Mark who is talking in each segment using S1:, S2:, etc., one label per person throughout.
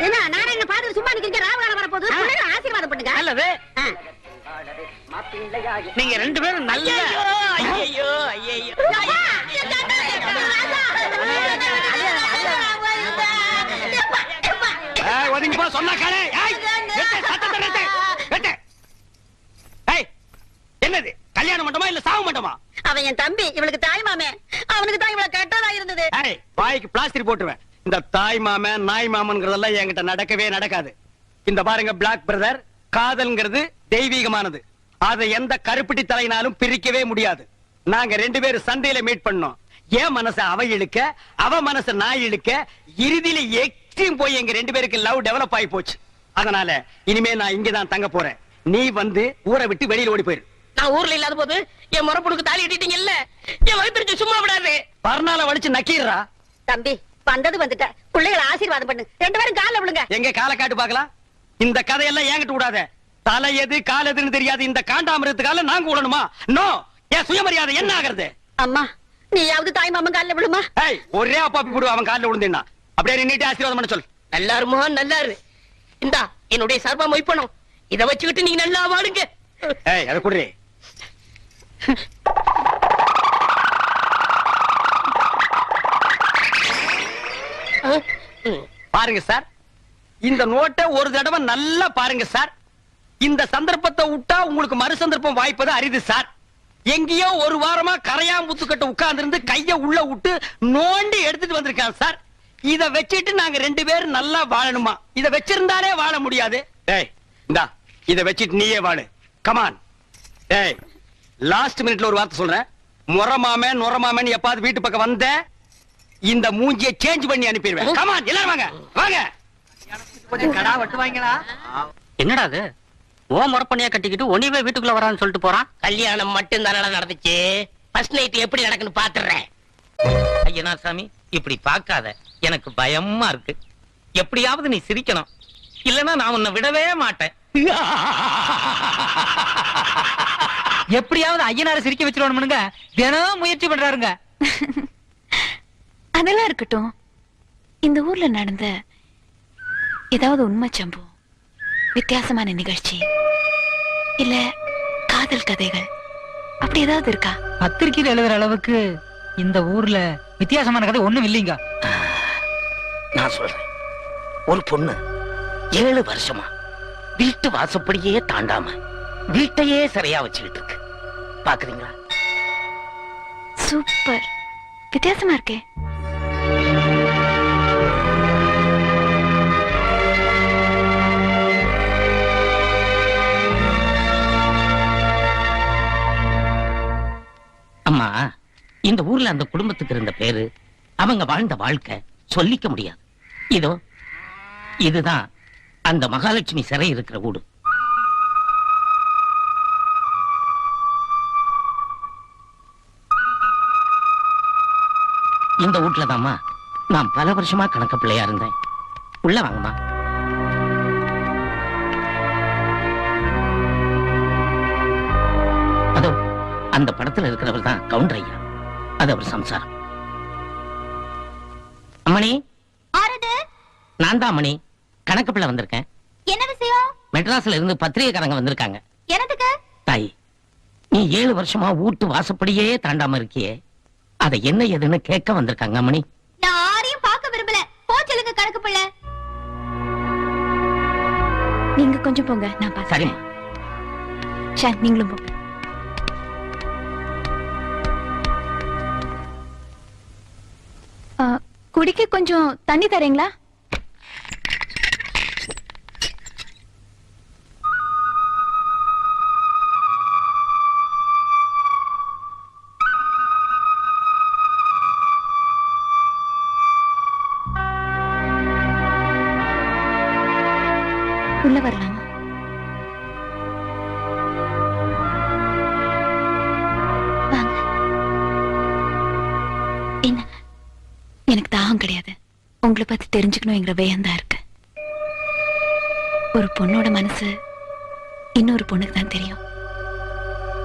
S1: என்ன நாராயண பாத்து சும்மா நிக்கிறீங்க? ராவகாலம் வரப்போகுது. பிள்ளைகளை ஆசீர்வாதம் பண்ணுங்க.
S2: நல்லது. நீங்க ரெண்டு பேரும் நல்ல ஐயோ ஒதுங்கி போ சொன்னா காலே. என்னது கல்யாண மண்டபமா இல்ல சாவு மண்டபமா?
S1: அவன் என் தம்பி, இவளுக்கு தாய் மாமே. அவனுக்கு தான் இவ்வளவு கெட்டதா இருந்தது.
S2: வாய்க்கு பிளாஸ்டிக் போட்டுருவேன். இந்த தாய் மாமன் நாய் மாமன்கிறதெல்லாம் என்கிட்ட நடக்கவே நடக்காது. இந்த பாருங்க பிளாக் பிரதர், காதல்ங்கிறது தெய்வீகமானது. அதை எந்த கருப்பிட்டி தலையினாலும் பிரிக்கவே முடியாது. நாங்க ரெண்டு பேரும் சண்டையில மீட் பண்ணோம். என் மனச அவ இழுக்க, அவ மனச நான் இழுக்க, இறுதியில எக்ஸ்ட்ரீம் போய் எங்க ரெண்டு பேருக்கு லவ் டெவலப் ஆகி போச்சு. அதனால இனிமே நான் இங்கதான் தங்க போறேன். நீ வந்து ஊரை விட்டு வெளியில ஓடி போயிரு.
S3: நான் ஊர்ல இல்லாத போது என் முறப்புடுக்கு தாலி கட்டிட்டீங்க இல்ல, என் வயிற்று சும்மா விடாது.
S2: பர்னால வலிச்சு நக்கீரா.
S1: தம்பி வந்தது வந்துட்ட, பிள்ளைகளை ஆசீர்வாதம் பண்ணு. ரெண்டு பேரும் கால விழுங்க.
S2: எங்க காலை காட்டு பாக்கலாம். இந்த கதையெல்லாம் என்கிட்ட விடாத. தலை எது கால் எதுன்னு தெரியாது இந்த காண்டாமிரத்துக்கால நாங்க விடணுமா? நோ. என் சுயமரியாதை என்ன ஆகிறது?
S1: அம்மா நீயாவது தாய் மாமன் கால விழுமா?
S2: ஒரே அப்பாப்பி போடு அவன் காலில் விழுந்தா. அப்படியே நின்னுட்டு ஆசீர்வாதம் பண்ண சொல்.
S3: நல்லாருமா நல்லாரு. இந்தா என்னுடைய சார்பா மொய்ப்பணும். இத வச்சுக்கிட்டு நீங்க நல்லா வாடுங்க.
S2: அதை குடுறே. பாருங்க சார், இந்த நோட்டை ஒரு தடவை நல்லா பாருங்க சார். இந்த சந்தர்ப்பத்தை விட்டா உங்களுக்கு மறு சந்தர்ப்பம் வாய்ப்பது அரிது சார். எங்கேயோ ஒரு வாரமா கரையாம்புத்துக்கிட்ட உட்கார்ந்து இருந்து கைய உள்ள விட்டு நோண்டி எடுத்துட்டு வந்திருக்கான் சார். இத வச்சிட்டு நாங்க ரெண்டு பேரும் நல்லா வாழணுமா? இத வச்சிருந்தாலே வாழ முடியாது. இந்தா இத வச்சிட்டு நீயே வாழு. கமான். லாஸ்ட் மினிட்ல ஒரு வார்த்தை சொல்றேன். முறமாம நுறமாமன் எப்பாவது வீட்டு பக்கம் வந்த இந்த மூஞ்சியை சேஞ்ச் பண்ணி அனுப்பிடுவேன். கமான் எல்லாரும் வாங்க வாங்க. கொஞ்சம் கடா வெட்டுவாங்களா?
S3: என்னடா அது? ஓ முறப்பண்ணியா கட்டிக்கிட்டு ஒனிவே வீட்டுக்குள்ள வரான்னு சொல்லிட்டு போறான். கல்யாணம் மட்டும் தானடா நடந்துச்சு. ஃபர்ஸ்ட் நைட் எப்படி நடக்குன்னு பாத்துறேன். ஐயனா சாமி இப்படி பார்க்காத, எனக்கு பயமா இருக்கு. எப்படியாவது நீ சிரிக்கணும், இல்லன்னா நான் உன்னை விடவே மாட்டேன்.
S4: எப்படியாவது ஐயனார சிரிக்க வச்சிருவானுங்க தினம் முயற்சி பண்றாருங்க.
S5: அதெல்லாம் இருக்கட்டும். இந்த ஊர்ல நடந்த ஏதாவது உண்மை சம்பவம், வித்தியாசமான நிகழ்ச்சி, இல்ல காதல் கதைகள் அப்படி ஏதாவது இருக்கா?
S4: பத்திரிகையில் எழுதுற அளவுக்கு இந்த ஊர்ல வித்தியாசமான கதை ஒண்ணும் இல்லைங்க.
S3: நான் சொல்றேன், ஒரு பொண்ணு 7 வருஷமா வீட்டு வாசப்படியே தாண்டாம வீட்டையே சரியா வச்சுக்கிட்டு இருக்கு. பாக்குறீங்களா?
S5: சூப்பர், வித்தியாசமா இருக்கே.
S3: அம்மா, இந்த ஊர்ல அந்த குடும்பத்துக்கு இருந்த பேரு, அவங்க வாழ்ந்த வாழ்க்கை சொல்லிக்க முடியாது. இதோ இதுதான் அந்த மகாலட்சுமி சிறை இருக்கிற வீடு. இந்த வீட்டுல தான்மா நான் பல வருஷமா கணக்கு பிள்ளையா இருந்தேன். உள்ள வாங்கம்மா. அதோ அந்த படத்துல இருக்கிறவர் தான் கவுண்டர் ஐயா. அது அவர் சம்சாரம். அம்மணி, நான் தான் அம்மணி. கணக்கு பிள்ளை வந்திருக்கேன்.
S5: என்ன விஷயம்?
S3: மெட்ராஸ்ல இருந்து பத்திரிகைக்காரங்க வந்திருக்காங்க.
S5: என்னதுக்கு?
S3: தாய், நீ 7 வருஷமா வீட்டு வாசப்படியே தாண்டாம இருக்கியே, அதை என்ன ஏதுன்னு கேட்க வந்திருக்காங்க அம்மணி.
S5: நான் யாரையும் பார்க்க விரும்பல. போச்சலுங்க கணக்கு பிள்ளை. நீங்க கொஞ்சம் போங்க, நான் பாத்து.
S3: சரிம்மா.
S5: ஷான், நீங்களும் போங்க. குடிக்க கொஞ்சம் தண்ணி தரீங்களா? உள்ள வரலாமா? வாங்க. என்ன, எனக்கு தாகம் கிடையாது. உங்களை பத்தி தெரிஞ்சுக்கணுங்கிற வேகம் இருக்கு. ஒரு பொண்ணோட மனசு இன்னொரு பொண்ணுக்கு தான் தெரியும்.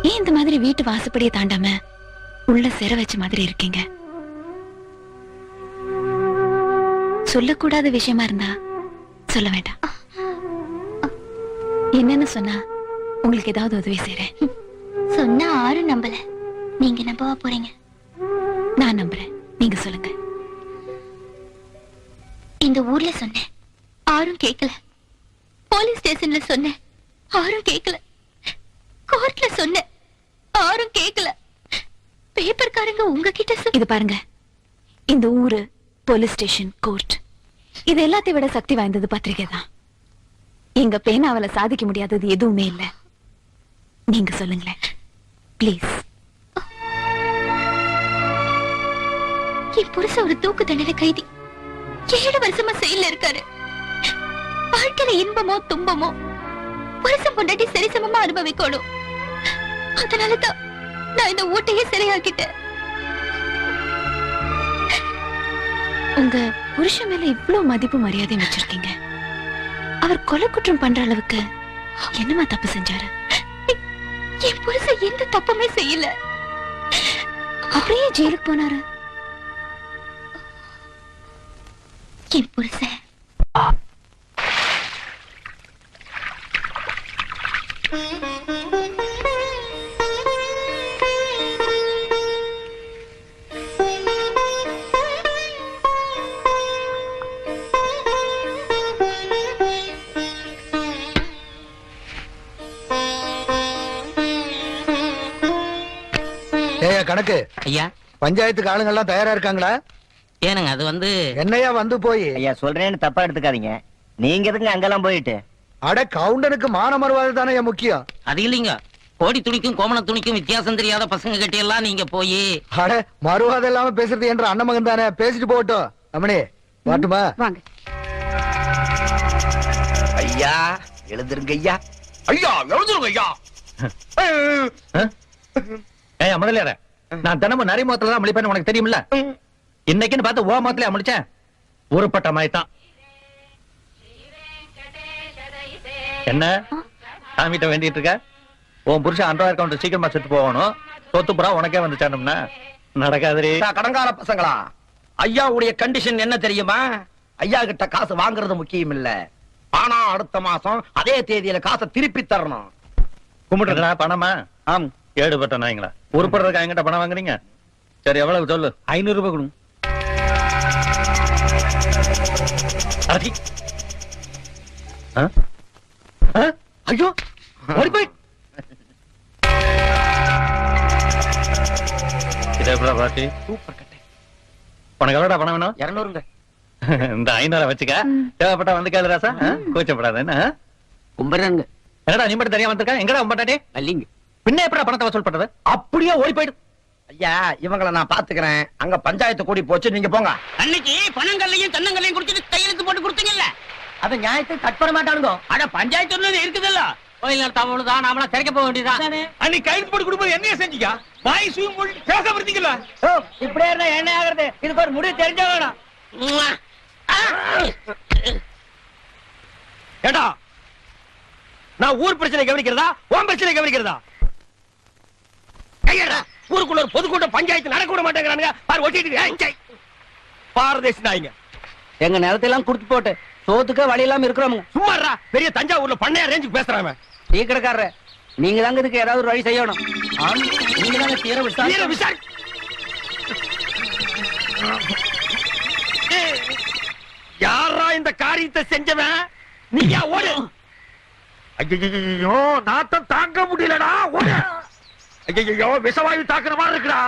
S5: ஏன் இந்த மாதிரி வீட்டு வாசப்படியை தாண்டாம உள்ள சிறை வச்ச மாதிரி இருக்கீங்க? சொல்லக்கூடாத விஷயமா இருந்தா சொல்ல வேண்டாம். என்னன்னு சொன்னா உங்களுக்கு ஏதாவது உதவி செய்றேன்.
S6: சொன்னா ஆரும் நம்பல, நீங்க நம்பவா போறீங்க?
S5: நான் நம்புறேன், நீங்க சொல்லுங்க.
S6: இந்த ஊர்ல சொன்னேன், ஆரும் கேட்கல. போலீஸ் ஸ்டேஷன்ல சொன்னேன், ஆரும் கேட்கல. கோர்ட்ல சொன்னேன், ஆரும் கேட்கல. பேப்பர்காரங்க உங்ககிட்ட
S5: இது பாருங்க, இந்த ஊரு, போலீஸ் ஸ்டேஷன், கோர்ட், இது எல்லாத்தையும் விட சக்தி வாய்ந்தது பத்திரிகை தான். எங்க பேனாவில சாதிக்க முடியாதது எதுவுமே இல்ல. நீங்க சொல்லுங்களேன் ப்ளீஸ்.
S6: என் புருஷன் ஒரு தூக்கு தண்டனை கைதி, 7 வருஷமா செயல்ல இருக்காரு. வாழ்க்கையில இன்பமோ துன்பமோ புருஷன் பொண்டாட்டி சரிசமமா அனுபவிக்கணும். அதனாலதான் நான் இந்த ஊட்டையே சிறையாக்கிட்டேன்.
S5: உங்க புருஷன் மேல இவ்வளவு மதிப்பு மரியாதையும் வச்சிருக்கீங்க. அவர் கொலை குற்றம் பண்ற அளவுக்கு என்னமா தப்பு செஞ்சாரு?
S6: என் புருஷன் எந்த தப்புமே செய்யல.
S5: அப்படியே ஜெயிலுக்கு போனாரு.
S6: என் புருஷன்
S7: கணக்கு
S3: ஐயா,
S7: பஞ்சாயத்துக்கு ஆளுங்க எல்லாம் தயாரா இருக்காங்களா?
S3: ஏனுங்க அது வந்து
S7: என்னையா வந்து போய்
S8: ஐயா சொல்றேன்னு தப்பா எடுத்துக்காதீங்க. நீங்க எதுங்க அங்கெல்லாம் போயிட்டு?
S7: அட கவுண்டனுக்கு மான மறுவாது தானே முக்கியம்.
S3: அது இல்லைங்க, கோடி துணிக்கும் கோமண துணிக்கும் வித்தியாசம் தெரியாத பசங்க கிட்ட எல்லாம் நீங்க போய்
S7: அட மறுவாது இல்லாம பேசுறது என்ற அண்ணன் மகன் தானே, பேசிட்டு போகட்டும். அம்மணி வாட்டுமா?
S1: வாங்க.
S2: ஐயா எழுந்திருங்க ஐயா. ஐயா எழுந்திருங்க ஐயா.
S9: ஏய் முதலியார, நான் தினமும் நிறைய முகத்துல தான் முடிப்பேன்னு உனக்கு தெரியுமில்ல? இன்னைக்குன்னு பார்த்து ஓ முகத்திலே முடிச்சேன். உருப்பட்ட மாதிரி தான். என்ன சாமிட்ட வேண்டிட்டு இருக்க? உன் புருஷன் அன்றாட கவுண்டர் சீக்கிரமா செத்து போகணும். சொத்து புறா உனக்கே வந்து சேரணும்னா நடக்காதே.
S2: கடங்கால பசங்களா, ஐயாவுடைய கண்டிஷன் என்ன தெரியுமா? ஐயா கிட்ட காசு வாங்குறது முக்கியம் இல்ல, ஆனா அடுத்த மாசம் அதே தேதியில காசை திருப்பி தரணும்.
S9: கும்பிட்டுறா பணமா?
S2: ஆம்.
S9: ஏடுபட்ட நாய்ங்களா, உருப்படுறதுக்கு என்கிட்ட பணம் வாங்குறீங்க? சரி எவ்வளவு சொல்லு.
S2: 500 ரூபாய் கொடுங்க.
S9: அடி. ஐயோ ஓடி போய் இதே பாட்டி
S2: சூப்பர் கட்டை.
S9: உனக்கு எவ்வளோடா பணம் வேணும்?
S2: 200ங்க.
S9: இந்த 500 வச்சுக்க, தேவைப்பட்டா வந்து கேளு ராசா. கூச்சப்படாத. என்ன
S2: கும்பரங்க.
S9: என்னடா நீ மட்டும் தனியா வந்திருக்க? எங்கடா உம்பட்டாட்டி?
S2: அல்லிங்க.
S9: பின்ன எப்படா பணத்தை வசூல் பண்றது? அப்படியே ஓடி போயிடு.
S2: ஐயா இவங்களை நான் பாத்துக்கிறேன், அங்க பஞ்சாயத்து கூடி போச்சு, நீங்க போங்க.
S3: அன்னைக்கு பணங்கள்லையும் தென்னங்கள்லையும் குடிச்சிட்டு கையெழுத்து போட்டு கொடுத்தீங்கல்ல,
S2: அது நியாயத்தை கட் பண்ண மாட்டானுங்க.
S3: அட பஞ்சாயத்து இருக்குதுல்ல, கோயில் நடத்தாமதான் நாமளா திறக்க போக வேண்டியதான்.
S9: அன்னைக்கு கைது போட்டு கொடுப்பது என்னைய செஞ்சீங்க? வாய் சுயம் பேச வருத்தீங்களா?
S2: இப்படியே இருந்தா என்ன ஆகுறது? இதுக்கு ஒரு முடிவு தெரிஞ்ச வேணும்.
S9: ஏடா நான் ஊர் பிரச்சனை கவனிக்கிறதா உன் பிரச்சனை கவனிக்கிறதா?
S2: கையடா, ஊருக்குள்ள ஒரு பொதுக்கூட்டம் பஞ்சாயத்து நடக்க விட மாட்டேங்கிறானுங்க. பாரு ஒட்டிட்டு
S9: பாரதேசி நாய்ங்க.
S2: எங்க நிலத்தையெல்லாம் குடுத்து போட்டு சோத்துக்க வழி இல்லாம இருக்கிறோம்.
S9: சும்மாறா, பெரிய தஞ்சாவூர்ல பண்ணையா ரேஞ்சுக்கு பேசுறாங்க.
S2: டீ கடைக்காரர, நீங்க தாங்க இதுக்கு ஏதாவது ஒரு வழி செய்யணும். நீங்க தாங்க தீர விசாரி.
S9: யாரா இந்த காரியத்தை செஞ்சவன்? நீயா ஓடு. ஐயோ நாத்தம் தாங்க முடியலடா, ஓடு. ஐயோ விஷவாயு தாக்குற மாதிரி இருக்குடா.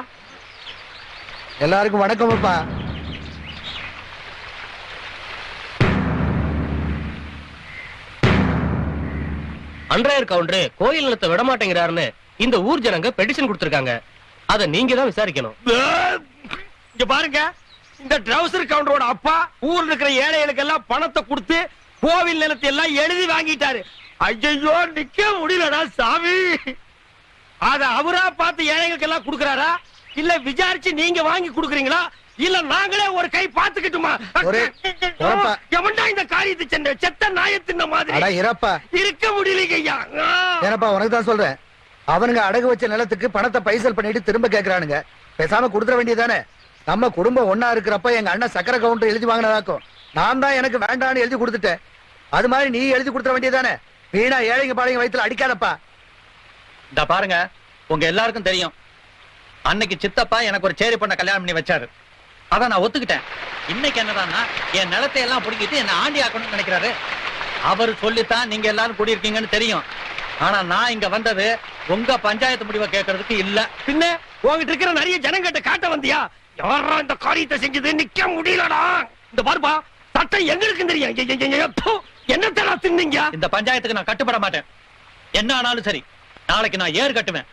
S7: எல்லாருக்கும் வணக்கம் அப்பா.
S2: அன்றாயர் கவுண்டர் கோயில் நிலத்தை விட மாட்டேங்கிறாருன்னு இந்த ஊர் ஜனங்க பெட்டிஷன் கொடுத்திருக்காங்க. அத நீங்க தான் விசாரிக்கணும்.
S9: இங்க பாருங்க, இந்த ட்ரௌசர் கவுண்டரோட அப்பா ஊர்ல இருக்கிற ஏழைகளுக்கு எல்லாம் பணத்தை கொடுத்து கோவில் நிலத்தை எல்லாம் எழுதி வாங்கிட்டாரு. ஐயோ நிக்க முடியலடா சாமி. அத அவரா பார்த்து ஏழைகளுக்கு எல்லாம் கொடுக்கறாரா, இல்ல விசாரிச்சு நீங்க வாங்கி கொடுக்கறீங்களா, இல்ல நாங்களே ஒரு கை பாத்துக்கிட்டுமா? எவன்டா இந்த காரியத்தை செஞ்ச செத்த நாயத்தின் மாதிரி இருக்க முடியலங்க ஐயா.
S7: ஏனப்பா உனக்கு தான் சொல்றேன், அவனுங்க அடகு வச்ச நிலத்துக்கு பணத்தை பைசல் பண்ணிட்டு திரும்ப கேக்குறானுங்க. பேசாம கொடுத்துட வேண்டியதானே. நம்ம குடும்பம் ஒன்னா இருக்கிறப்ப எங்க அண்ணன் சக்கர கவுண்டர் எழுதி வாங்கினதாக்கும். நான் தான் எனக்கு வேண்டான்னு எழுதி கொடுத்துட்டேன். அது மாதிரி நீ எழுதி கொடுத்துட வேண்டியதானே. வீணா ஏழைங்க பாளைங்க வயித்துல அடிக்காதப்பா.
S10: இந்த பாருங்க, உங்க எல்லாருக்கும் தெரியும், அன்னைக்கு சித்தப்பா எனக்கு ஒரு சேரி பண்ண கல்யாணம் பண்ணி வச்சாரு. அத நான் ஒத்துக்கிட்டேன். இன்னைக்கு என்னடான்னா என் நிலத்தை எல்லாம் புடிக்கிட்டு என்ன ஆண்டி ஆக்கணும்னு நினைக்கிறாரு. அவர் சொல்லித்தான் நீங்க எல்லாரும் கூடியிருக்கீங்கன்னு தெரியும். ஆனா நான் இங்க வந்தது உங்க பஞ்சாயத்து முடிவை கேட்கறதுக்கு இல்ல.
S9: பின்ன உங்ககிட்ட இருக்கிற நிறைய ஜனங்கிட்ட காட்ட வந்தியா? யாரா இந்த காரியத்தை செஞ்சது? நிக்க முடியலடா. இந்த பாருப்பா, சட்டம் எங்களுக்கு தெரியும். என்ன தின்னீங்க?
S10: இந்த பஞ்சாயத்துக்கு நான் கட்டுப்பட மாட்டேன். என்ன ஆனாலும் சரி, நாளைக்கு நான் ஏறு கட்டுவேன்.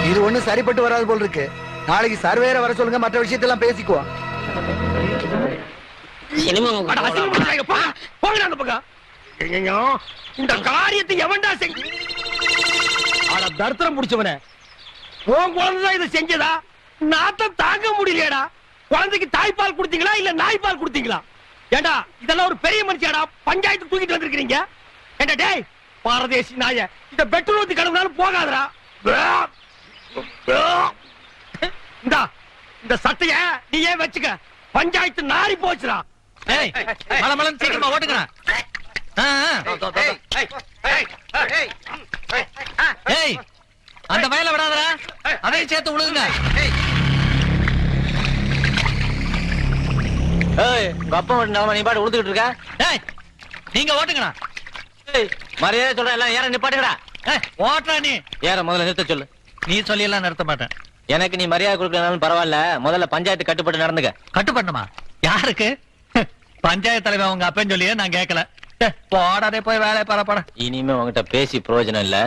S7: இது ஒண்ணு சரிப்பட்டு வராது போல் இருக்கு. நாளைக்கு சர்வேர வர சொல்லுங்க, மற்ற விஷயத்தெல்லாம் பேசிக்குவோம்.
S9: இந்த காரியத்தை எவன்டா செஞ்ச? தர்த்தரம் முடிச்சவன உன் குழந்தைதான் இதை செஞ்சதா? நாத்தம் தாங்க முடியலடா. குழந்தைக்கு தாய்ப்பால் கொடுத்தீங்களா இல்ல நாய்ப்பால் கொடுத்தீங்களா? ஏண்டா இதெல்லாம் ஒரு பெரிய மனுஷியாடா, பஞ்சாயத்து தூக்கிட்டு வந்திருக்கீங்க. ஏண்டா டேய் பாரதேசி நாய, இந்த பெட்ரோல் ஊத்தி கடவுனாலும் போகாதடா. இந்த சட்டைய நீ ஏன் வச்சுக்க? பஞ்சாயத்து நாரி போச்சுடா.
S10: மலமலன் சீக்கிரமா ஓட்டுங்க. அந்த வயல விடாதடா, அதையும் சேர்த்து உழுகுங்க.
S8: உங்க அப்பா நிலைமை நீ பாட்டு உழுதுகிட்டு இருக்க.
S10: நீங்க ஓட்டுங்கண்ணா.
S8: மரியாதை சொல்ற எல்லாம் ஏற நிப்பாட்டுங்கடா.
S10: ஓட்டுறா நீ.
S8: ஏற முதல்ல நிறுத்த சொல்லு.
S10: நீ சொல்லி எல்லாம் நிறுத்த மாட்டேன்.
S8: எனக்கு நீ மரியாதை கொடுக்கறனாலும் பரவாயில்ல, முதல்ல பஞ்சாயத்து கட்டுப்பட்டு நடந்துக்க.
S10: கட்டுப்படணுமா? யாருக்கு? பஞ்சாயத்து தலைவர் உங்க அப்பன்னு சொல்லியே நான் கேட்கல. போடாதே, போய் வேலையை பரப்பட.
S8: இனிமே உங்ககிட்ட பேசி பிரயோஜனம் இல்ல.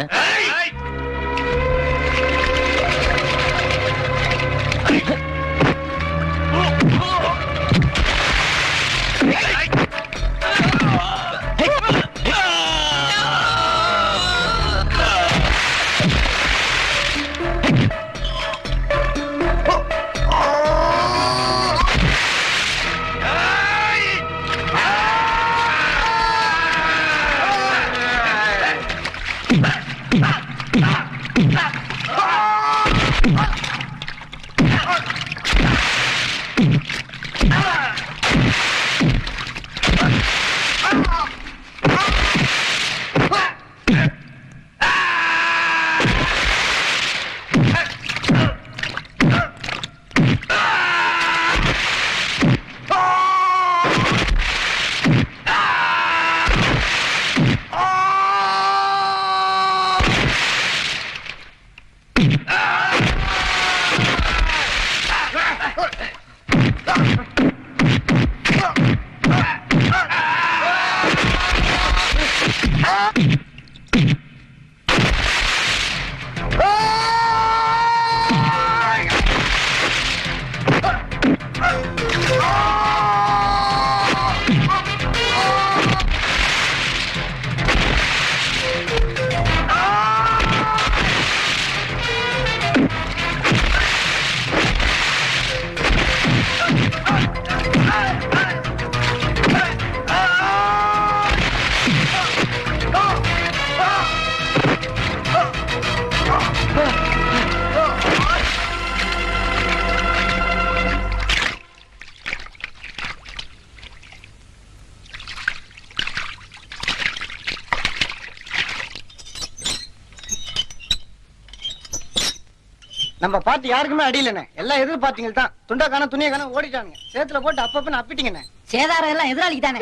S2: நம்ம பாட்டு யாருக்குமே அடியிலண்ணே. எல்லாம் எதிர்பார்த்தீங்க தான். துண்டா காண துணியை காண ஓடிட்டானுங்க. சேத்துல போட்டு அப்பப்ப அப்பிட்டீங்கண்ணே.
S1: சேதாரம் எல்லாம் எதிராளிக்கு தானே.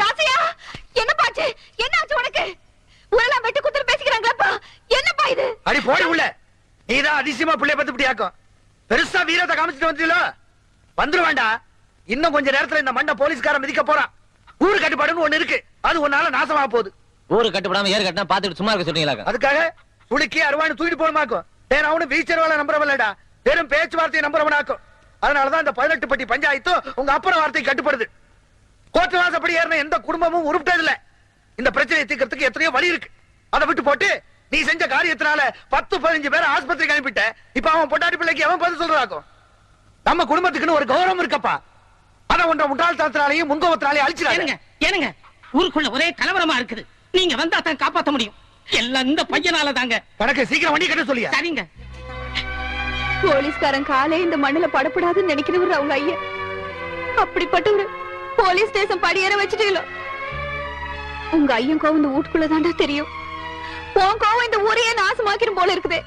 S6: என்ன பாச்சு? என்ன ஆச்சு உனக்கு? ஊரெல்லாம் வெட்டு குத்துரு பேசிக்கிறாங்களப்பா. என்னப்பா இது?
S7: அடி போடி உள்ள. நீதான் அதிசயமா பிள்ளைய பத்தி இப்படி ஆக்கும். பெருசா வீரத்தை காமிச்சிட்டு வந்தீங்களோ? வந்துருவாண்டா. இன்னும் கொஞ்ச நேரத்துல இந்த மண்ட போலீஸ்காரன் மிதிக்க போறான். ஊரு கட்டுப்பாடுன்னு ஒண்ணு இருக்கு. அது ஒன்னால நாசமா போகுது.
S8: ஊரு கட்டுப்படாம ஏறு கட்டினா பாத்துட்டு சும்மா இருக்க சொல்றீங்களா?
S7: அதுக்காக புளிக்கி அருவானு தூக்கிட்டு போகணுமாக்கும். அவனு வீச்சர் வேலை நம்புறவல்லடா, வெறும் பேச்சுவார்த்தையை நம்புறவனாக்கும். அதனாலதான் இந்த 18 பட்டி பஞ்சாயத்தும் உங்க அப்புறம் வார்த்தை கட்டுப்படுது. கோர்ட்டு வாசப்படி ஏறின எந்த குடும்பமும் உருப்பிட்டது இல்ல. இந்த பிரச்சனையை தீர்க்கறதுக்கு எத்தனையோ வழி இருக்கு. அதை விட்டு போட்டு நீ செஞ்ச காரியத்தினால 10-15 பேரை ஆஸ்பத்திரிக்கு அனுப்பிட்ட. இப்ப அவன் பொண்டாட்டி பிள்ளைக்கு அவன் பதில் சொல்றாக்கும். நம்ம குடும்பத்துக்குன்னு ஒரு கௌரவம் இருக்கப்பா. அத ஒன்ற முட்டாள்தனத்தினாலையும் முன்கோபத்தினாலையும் அழிச்சிடாங்க.
S3: ஏனுங்க, ஊருக்குள்ள ஒரே கலவரமா இருக்குது. நீங்க வந்தா தான் காப்பாத்த முடியும். எல்லாம் இந்த பையனால தாங்க.
S7: கணக்கு சீக்கிரம் வண்டி கட்ட சொல்லியா?
S3: சரிங்க.
S5: போலீஸ்காரன் காலே இந்த மண்ணுல படப்படாதுன்னு நினைக்கிறவர் அவங்க ஐயா. அப்படிப்பட்ட ஒரு போலீஸ் ஸ்டேஷன் படியேற வச்சுட்டீங்களோ? உங்க ஐயன் கோவம் இந்த வீட்டுக்குள்ளதாண்டா தெரியும். உன் கோவம் இந்த ஊரையே நாசமாக்கிரும் போல இருக்குதே.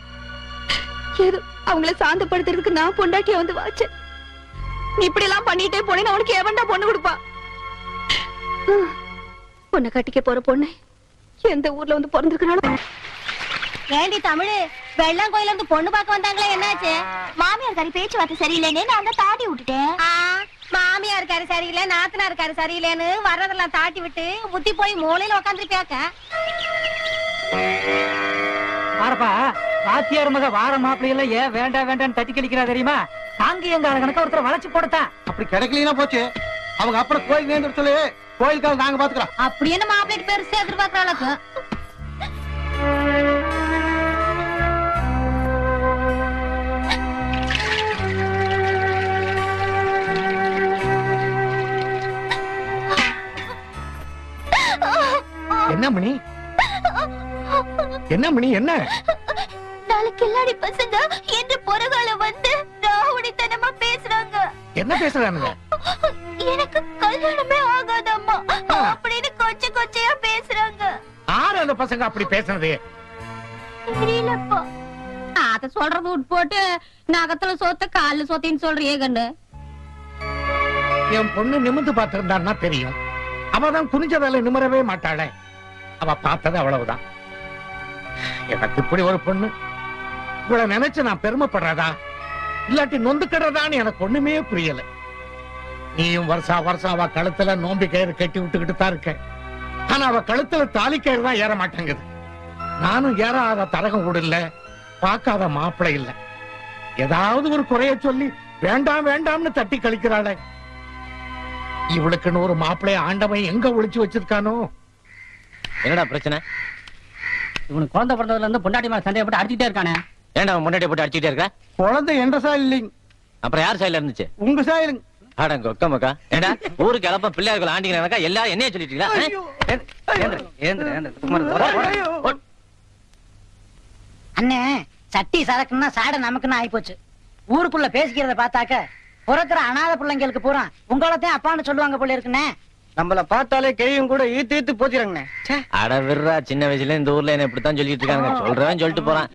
S5: ஏதோ அவங்கள சாந்தப்படுத்துறதுக்கு நான் பொண்டாட்டிய வந்து வாச்சேன். நீ இப்படி எல்லாம் பண்ணிட்டே போனேன்னு அவனுக்கு எவன்டா பொண்ணு கொடுப்பா? பொண்ணை கட்டிக்க போற பொண்ணு எந்த ஊர்ல வந்து பிறந்திருக்கனாலும்.
S6: ஏண்டி தமிழ் வெள்ளம் கோயில இருந்து பொண்ணு பார்க்க வந்தாங்களே, என்னாச்சு? மாமியார் காரி பேச்சுவார்த்தை சரியில்லைன்னு நான் தான் தாட்டி விட்டுட்டேன். மாமியார் இருக்காரு சரியில்லை, நாத்தனார் இருக்காரு சரியில்லைன்னு வர்றதெல்லாம் தாட்டி விட்டு புத்தி போய் மூலையில உட்காந்துருப்பியாக்க.
S4: பாரப்பா, வாத்தியார் மக வார மாப்பிள்ளையெல்லாம் ஏன் வேண்டாம் வேண்டாம்னு தட்டி கழிக்கிறா தெரியுமா? தாங்க எங்க கணக்க ஒருத்தர் வளைச்சு போடத்தான்.
S7: அப்படி கிடைக்கலாம் போச்சு. அவங்க அப்புறம் கோயில் வேண்டு சொல்லி கோயிலுக்காக நாங்க பாத்துக்கிறோம்.
S6: அப்படி என்ன மாப்பிள்ளைக்கு பெருசு எதிர்பார்க்கறாளுக்கு?
S7: என்ன மணி? என்ன மணி? என்ன
S6: நாளைக்கு எல்லாடி பசங்க என்று பொறகால வந்து ராவுடித்தனமா பேசுறாங்க.
S7: என்ன பேசுறானுங்க?
S6: எனக்கு கல்யாணமே ஆகாதம்மா அப்படின்னு கொஞ்சம் கொஞ்சையா பேசுறாங்க.
S7: யாரு அந்த பசங்க அப்படி பேசுறது?
S6: தெரியலப்பா. அத சொல்றது விட்டு போட்டு நகத்துல சோத்த கால்ல சோத்தின்னு சொல்றியே கண்ணு.
S7: என் பொண்ணு நிமிந்து பார்த்திருந்தான்னா தெரியும். அவதான் குனிஞ்சதால நிமிரவே மாட்டாளே. அவ பார்த்தது அவ்வளவுதான். எனக்கு இப்படி ஒரு பொண்ணு இவளை நினைச்சு நான் பெருமைப்படுறதா இல்லாட்டி நொந்துக்கிறதான்னு எனக்கு ஒண்ணுமே புரியல. நீயும் வருஷா வருஷம் அவ கழுத்துல நோம்பி கயிறு கட்டி விட்டுக்கிட்டு தான் இருக்க. ஆனா அவ கழுத்துல தாலி கயிறு தான் ஏற மாட்டேங்குது. நானும் ஏறாத தரகம் கூட இல்ல, பார்க்காத மாப்பிள்ளை இல்ல. ஏதாவது ஒரு குறைய சொல்லி வேண்டாம் வேண்டாம்னு தட்டி கழிக்கிறாளே. இவளுக்குன்னு ஒரு மாப்பிள்ளைய ஆண்டவன் எங்க ஒளிச்சு வச்சிருக்கானோ?
S8: என்னடா பிரச்சனை?
S4: இவனுக்கு குழந்தை பிறந்ததுல இருந்து பொண்டாட்டி மேல சண்டையை போட்டு அடிச்சுட்டே இருக்கானே.
S8: ஏன்டா முன்னாடி போட்டு அடிச்சுட்டே இருக்க?
S7: குழந்தை என்ற சாயல் இல்லைங்க.
S8: அப்புறம் யார் சைடுல இருந்துச்சு?
S7: உங்க சாயலுங்க.
S8: ஆடங்க ஒக்கமக்கா. ஏண்டா ஊருக்கு கிளப்ப பிள்ளையார்கள் ஆண்டிங்க எல்லாரும் என்னைய சொல்லிட்டீங்களா?
S1: அண்ணே, சட்டி சரக்குன்னா சாட நமக்குன்னு ஆயிப்போச்சு. ஊருக்குள்ள பேசிக்கிறத பார்த்தாக்க பிறக்கிற அனாதை பிள்ளைங்களுக்கு பூரா உங்களத்தையும் அப்பான்னு சொல்லுவாங்க போல இருக்குண்ணே.
S2: நம்மள பார்த்தாலே கையும் கூட ஈத்து போச்சுறாங்கண்ணே.
S8: அட விடுறா, சின்ன வயசுல இந்த ஊர்ல என்ன இப்படித்தான் சொல்லிட்டு இருக்காங்க. சொல்றேன் சொல்லிட்டு போறான்.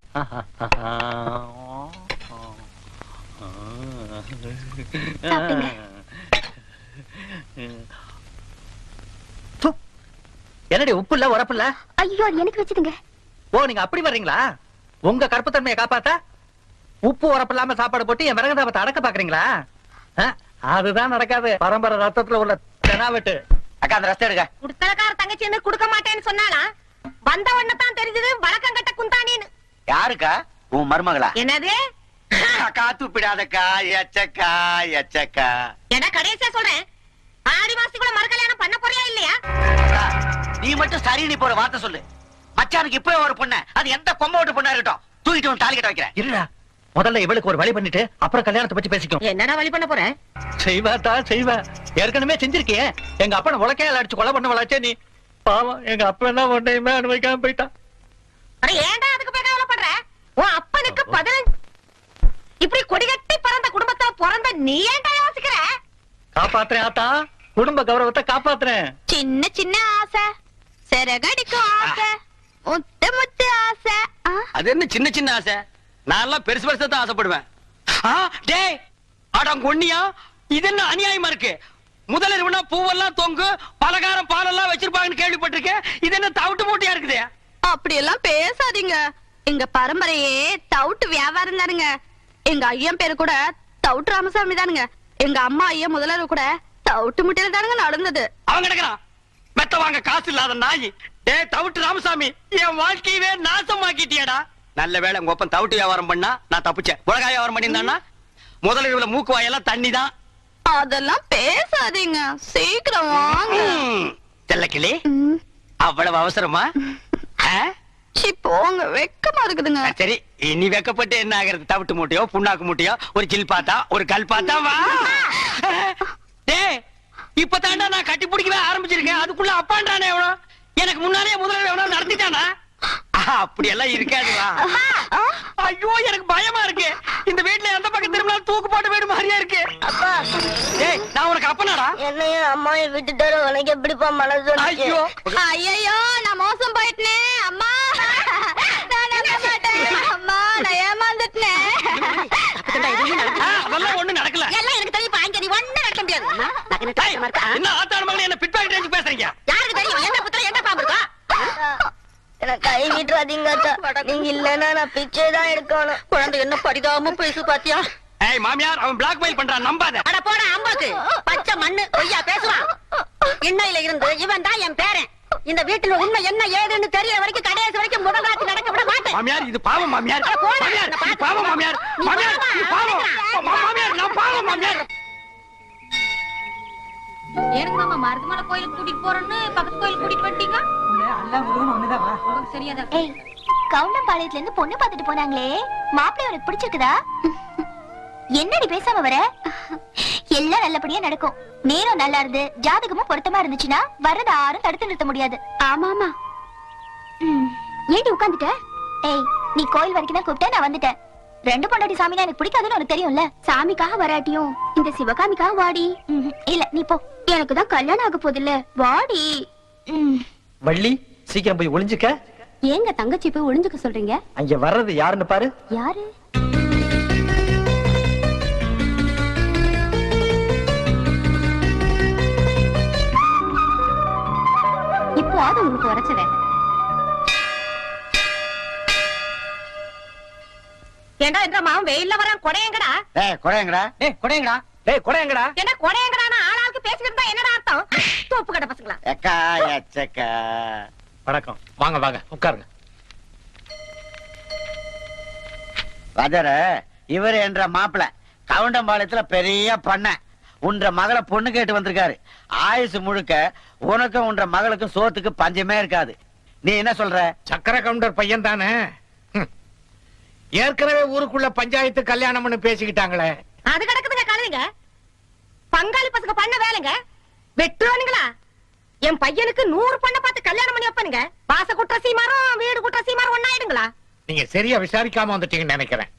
S10: என்னடி உப்பு இல்ல உரப்பு இல்ல?
S6: ஐயோ எனக்கு வச்சுதுங்க.
S10: ஓ, நீங்க அப்படி வர்றீங்களா? உங்க கற்பத்தன்மையை காப்பாத்தா உப்பு உரப்பு இல்லாம சாப்பாடு போட்டு என் விறகு தாபத்தை அடக்க பாக்குறீங்களா? அதுதான் நடக்காது. பரம்பரை ரத்தத்துல உள்ள தெனாவெட்டு.
S8: அக்கா அந்த ரஸ்தை எடுக்க.
S1: குடுக்கலக்கார தங்கச்சி வந்து கொடுக்க மாட்டேன்னு சொன்னாலா? வந்த உடனே தான் தெரிஞ்சது வழக்கம் கட்ட குந்தானின்னு.
S8: யாருக்கா? உன் மருமகளா?
S1: என்னது?
S8: காத்து பிடாதக்கா. எச்சக்கா எச்சக்கா.
S1: என்ன கடைசியா சொல்றேன், ஆடி மாசத்துக்குள்ள மறு கல்யாணம் பண்ண போறியா இல்லையா?
S8: நீ மட்டும் சரி, நீ போற வார்த்தை சொல்லு. மச்சானுக்கு இப்பவே ஒரு பொண்ணு, அது எந்த கொம்ப விட்டு பொண்ணா இருக்கட்டும், தூக்கிட்டு தாலி கட்ட வைக்கிறேன்.
S10: இருடா, முதல்ல இவளுக்கு ஒரு வழி பண்ணிட்டு அப்புறம் கல்யாணத்தை பத்தி பேசிக்கும்.
S1: என்னடா வழி பண்ண போற?
S10: செய்வாத்தா செய்வா. ஏற்கனவே செஞ்சிருக்கியே. எங்க அப்பனை உலக்கையால அடிச்சு கொலை பண்ண வளர்ச்சே நீ. பாவம், எங்க அப்பா என்ன ஒன்றையுமே அனுபவிக்காம போயிட்டான்.
S1: ஏன்டா அதுக்கு போய் கவலைப்படுற? உன் அப்பனுக்கு 15 இப்படி கொடிகட்டி பிறந்த குடும்பத்துல பிறந்த நீ ஏன்டா யோசிக்கிற?
S10: காப்பாத்துறேன் ஆத்தா, குடும்ப கௌரவத்தை காப்பாத்துறேன்.
S6: சின்ன சின்ன ஆசை, சிறகடிக்கும் ஆசை, முத்து முத்து ஆசை.
S2: அது என்ன சின்ன சின்ன ஆசை? நான் எல்லாம் பெருசு பெருசா தான் ஆசைப்படுவேன். டேய் அடங்கொன்னியா, இது என்ன அநியாயமா இருக்கு? முதல்ல இருவனா பூவெல்லாம் தொங்கு, பலகாரம் பாலெல்லாம் வச்சிருப்பாங்கன்னு கேள்விப்பட்டிருக்கேன். இது என்ன தவிட்டு மூட்டையா இருக்குது?
S5: அப்படி எல்லாம் பேசாதீங்க. எங்க பரம்பரையே தவுட்டு வியாபாரம் தானுங்க. எங்க ஐயன் பேரு கூட தவுட்டு ராமசாமி தானுங்க. எங்க அம்மா ஐயன் முதல்ல கூட தவுட்டு முட்டையில தானுங்க நடந்தது.
S2: அவன் கிடக்குறான் மெத்த வாங்க காசு இல்லாத நாய். டேய் தவிட்டு ராமசாமி, என் வாழ்க்கையவே நாசமாக்கிட்டியடா. நல்ல வேளை உங்க ஒப்பன் தவிட்டு வியாபாரம் பண்ணா நான் தப்பிச்சேன். உலகாய வியாபாரம் பண்ணியிருந்தான்னா முதல்ல இவ்வளவு மூக்கு வாயெல்லாம் தண்ணி தான்.
S5: அதெல்லாம் பேசாதீங்க, சீக்கிரம் வாங்க.
S2: செல்லக்கிளி, அவ்வளவு அவசரமா?
S5: போங்க, வெக்கமா இருக்குதுங்க.
S2: சரி, இனி வெக்கப்பட்டு என்ன ஆகிறது? தவிட்டு மூட்டையோ புண்ணாக்கு மூட்டையோ ஒரு சில் பாத்தா ஒரு கல் பாத்தா வா. டேய் இப்பதாண்டா நான் கட்டி பிடிக்கவே ஆரம்பிச்சிருக்கேன், அதுக்குள்ள அப்பான்றானே எவனோ. எனக்கு முன்னாலே முதல்ல எவனோ நடத்திட்டானா? அப்படி எல்லாம் இருக்காதுவா. ஐயோ எனக்கு பயமா இருக்கு. இந்த வீட்டுல எந்த பக்கம் திரும்பினாலும் தூக்கு போட்டு வீடு மாதிரியா இருக்கு.
S6: அப்பா
S2: ஏய் நான் உனக்கு அப்பனாடா.
S6: என்னையும் அம்மாவையும் விட்டுட்டாரு உனக்கு எப்படிப்பா மனசு?
S2: ஐயோ
S6: ஐயோ நான் மோசம் போயிட்டேன் அம்மா. நான் நம்ப மாட்டேன் அம்மா, நான் ஏமாந்துட்டேன்.
S2: அதெல்லாம் ஒண்ணு நடக்கல.
S6: எல்லாம் எனக்கு தெரியும் பாங்க, நீ ஒண்ணு நடக்க முடியாது.
S2: என்ன ஆத்தாள் மகளே என்ன பிட்பாக்கெட் ரேஞ்ச் பேசுறீங்க?
S6: யாருக்கு தெரியும் என்ன புத்தகம் என்ன பாம்பு இருக்கா? எனக்கு கை விட்டுறாதீங்க அத்தா. நீங்க இல்லன்னா நான் பிச்சை தான் எடுக்கணும். குழந்தை என்ன பரிதாபமா பேசு பாத்தியா?
S2: ஏய் மாமியார் அவன் பிளாக்மெயில் பண்றான், நம்பாத.
S6: அட போடா அம்மாக்கு பச்சை மண்ணு பொய்யா பேசுவான். இன்னையில இருந்து இவன் தான் என் பேரன். இந்த வீட்டுல உண்மை என்ன ஏதுன்னு தெரியற வரைக்கும் கடைசி வரைக்கும் முதல் ராத்திரி நடக்க விட மாட்டேன்.
S2: மாமியார் இது பாவம் மாமியார். மாமியார் இது பாவம் மாமியார். மாமியார் இது பாவம். மாமியார் நான் பாவம் மாமியார்.
S6: ஏனுங்க மாமா மருதமலை கோயிலுக்கு கூட்டிட்டு போறேன்னு பக்கத்து கோயிலுக்கு கூட்டிட்டு வந்துட்டீங்க?
S4: எல்லாம் முருகன் ஒண்ணுதான் வா.
S6: உங்களுக்கு சரியாதான். ஏய் கவுண்டம்பாளையத்துல இருந்து பொண்ணு பாத்துட்டு போனாங்களே, மாப்பிள்ளை உனக்கு பிடிச்சிருக்குதா? என்னடி பேசாம வர? எல்லாம் நல்லபடியா நடக்கும். நேரம் நல்லா இருந்து ஜாதகமும் பொருத்தமா இருந்துச்சுன்னா வர்றது யாரும் தடுத்து நிறுத்த முடியாது. ஆமா ஆமா. ஏடி உட்கார்ந்துட்ட? ஏய் நீ கோயில் வரைக்கும் தான் கூப்பிட்ட, நான் வந்துட்டேன். ரெண்டு பொண்டாட்டி சாமினா எனக்கு பிடிக்காதுன்னு உனக்கு தெரியும்ல. சாமிக்காக வராட்டியும் இந்த சிவகாமிக்காக வாடி. இல்ல நீ போ, எனக்கு தான் கல்யாணம் ஆக போகுது இல்ல, வாடி.
S10: வள்ளி சீக்கிரம் போய் ஒளிஞ்சுக்க.
S6: ஏங்க தங்கச்சி போய் ஒளிஞ்சுக்க சொல்றீங்க?
S10: அங்க வர்றது யாருன்னு பாரு.
S6: யாரு? இப்போ அது உங்களுக்கு உரைச்சதே. ஏண்டா என்ற மாவன் வெயில்ல வரான், கொடையங்கடா.
S2: ஏய் குறையங்கடா.
S4: டேய் கொடையங்கடா.
S2: டேய் குறையங்கடா.
S6: என்ன கொடையங்கடானா ஆளாளுக்கு பேசிக்கிட்டு இருந்தா என்னடா அர்த்தம்? தோப்பு கட்ட பசங்களா.
S2: எக்கா எச்சக்கா.
S10: வணக்கம். வாங்க வாங்க உட்காருங்க.
S8: வதர இவர் என்ற மாப்பிள கவுண்டம்பாளையத்துல பெரிய பண்ண உன்ற மகளை பொண்ணு கேட்டு வந்திருக்காரு. ஆயுசு முழுக்க உனக்கும் உன்ற மகளுக்கும் சோத்துக்கு பஞ்சமே இருக்காது. நீ என்ன சொல்ற?
S9: சக்கர கவுண்டர் பையன் தானே? ஏற்கனவே ஊருக்குள்ள பஞ்சாயத்து கல்யாணம்னு பேசிக்கிட்டாங்களே.
S6: அது கிடக்குதுங்க கழுதுங்க. பங்காளி பசங்க பண்ண வேலைங்க வெட்டுவானுங்களா? என் பையனுக்கு 100 பொண்ணை பார்த்து கல்யாணம் பண்ணி வைப்பானுங்க. பாச குற்ற சீமாரும் வீடு குற்ற சீமாரும் ஒன்னாயிடுங்களா?
S9: நீங்க சரியா விசாரிக்காம வந்துட்டீங்கன்னு நினைக்கிறேன்.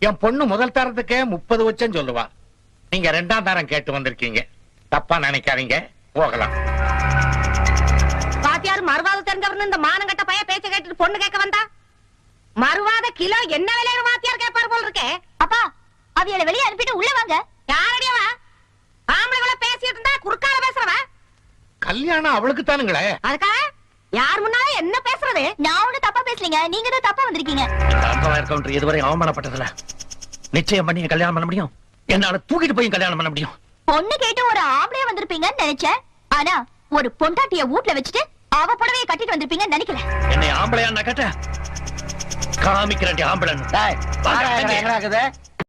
S9: என் பொண்ணு முதல் தரத்துக்கே 30 லட்சம் சொல்லுவா. நீங்க 2ஆம் தரம் கேட்டு வந்திருக்கீங்க. தப்பா நினைக்காதீங்க, போகலாம்.
S6: பாத்தியாரு மறுவாத தெரிஞ்சவர்னு இந்த மானங்கட்ட பையன் பேச்ச கேட்டுட்டு பொண்ணு கேட்க வந்தா? மறுவாத கிலோ என்ன விலைன்னு வாத்தியார் கேட்பாரு போல இருக்கே. அப்பா அவியல வெளியே அனுப்பிட்டு உள்ள வாங்க. யாரடியவா? ஆம்பளைகள பேசிட்டு இருந்தா குறுக்கால பேசுறவ.
S9: கல்யாணம் அவளுக்கு தானுங்களே.
S6: அதுக்கா யார் முன்னால என்ன பேசுறது? நான் ஒண்ணு தப்பா பேசலீங்க, நீங்க தான் தப்பா வந்திருக்கீங்க.
S10: கவுண்டர் இதுவரை அவமானப்பட்டதுல நிச்சயம் பண்ணி கல்யாணம் பண்ண முடியும். என்னால தூக்கிட்டு போய் கல்யாணம் பண்ண முடியும்.
S6: பொண்ணு கேட்டு ஒரு ஆம்பளைய வந்திருப்பீங்கன்னு நினைச்சேன். ஆனா ஒரு பொண்டாட்டிய வீட்ல வச்சுட்டு அவ புடவைய கட்டிட்டு வந்திருப்பீங்கன்னு நினைக்கல.
S10: என்னை ஆம்பளையா கேட்ட காமிக்கிறேன் ஆம்பளை.
S8: டேய், பாரா எங்கடா இருக்குது?